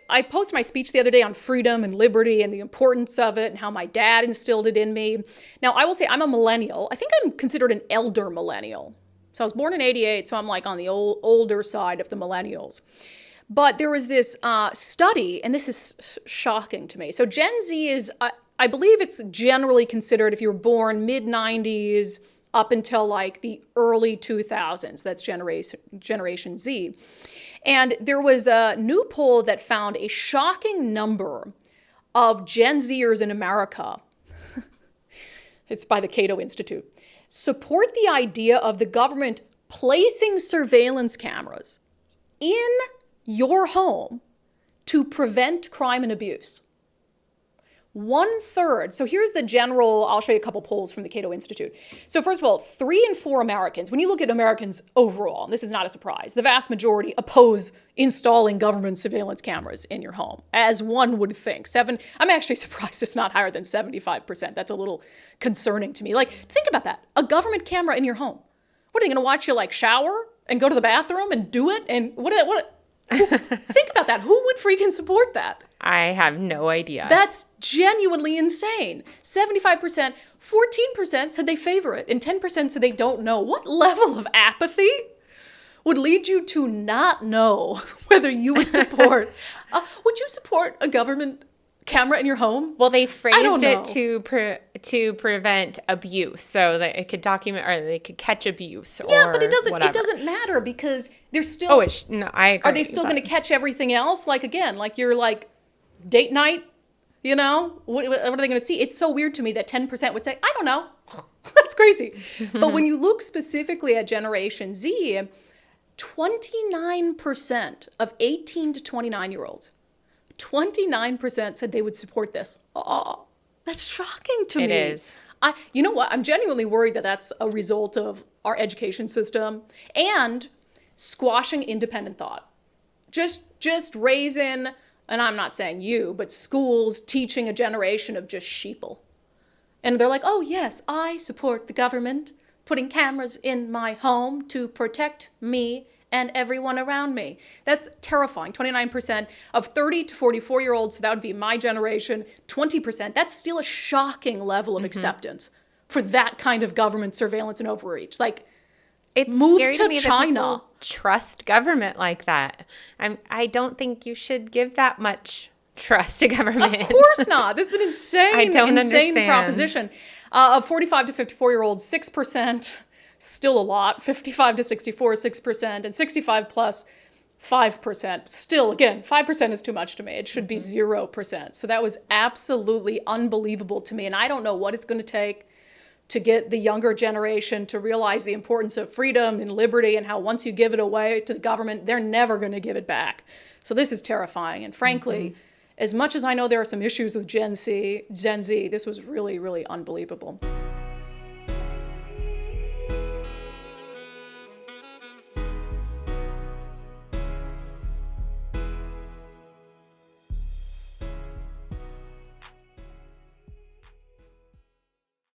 I posted my speech the other day on freedom and liberty and the importance of it and how my dad instilled it in me. Now, I will say I'm a millennial. I think I'm considered an elder millennial. So I was born in 88, so I'm like on the older side of the millennials. But there was this study, and this is shocking to me. So Gen Z is, I believe it's generally considered, if you were born mid-90s up until like the early 2000s, that's Generation Z. And there was a new poll that found a shocking number of Gen Zers in America, it's by the CATO Institute, support the idea of the government placing surveillance cameras in your home to prevent crime and abuse. 1/3. So here's the general, I'll show you a couple polls from the CATO Institute. So first of all, 3 in 4 Americans, when you look at Americans overall, and this is not a surprise, the vast majority oppose installing government surveillance cameras in your home, as one would think. I'm actually surprised it's not higher than 75%. That's a little concerning to me. Like, think about that. A government camera in your home. What, are they gonna watch you like shower and go to the bathroom and do it? And think about that. Who would freaking support that? I have no idea. That's genuinely insane. 75%, 14% said they favor it, and 10% said they don't know. What level of apathy would lead you to not know whether you would support? Would you support a government camera in your home? Well, they phrased it to prevent abuse, so that it could document or they could catch abuse. Yeah, but it whatever. It doesn't matter because they're still. No, I agree. Are they still going to catch everything else? Like again, like you're like. Date night, you know, what are they going to see? It's so weird to me that 10% would say, I don't know. That's crazy. But when you look specifically at Generation Z, 29% of 18 to 29-year-olds, 29% said they would support this. Oh, that's shocking to me. It is. You know what? I'm genuinely worried that that's a result of our education system and squashing independent thought. Just raising... And I'm not saying you, but schools teaching a generation of just sheeple. And they're like, oh, yes, I support the government putting cameras in my home to protect me and everyone around me. That's terrifying. 29% of 30 to 44-year-olds, so that would be my generation, 20%. That's still a shocking level of acceptance for that kind of government surveillance and overreach. Like, it's move scary to me China. That people trust government like that. I don't think you should give that much trust to government. Of course not. This is an insane understand. proposition. Of 45 to 54-year-olds, 6%, still a lot. 55 to 64, 6%, and 65 plus, 5%. Still, again, 5% is too much to me. It should be 0%. So that was absolutely unbelievable to me, and I don't know what it's going to take to get the younger generation to realize the importance of freedom and liberty and how once you give it away to the government, they're never going to give it back. So this is terrifying. And frankly, as much as I know there are some issues with Gen Z, this was really, really unbelievable.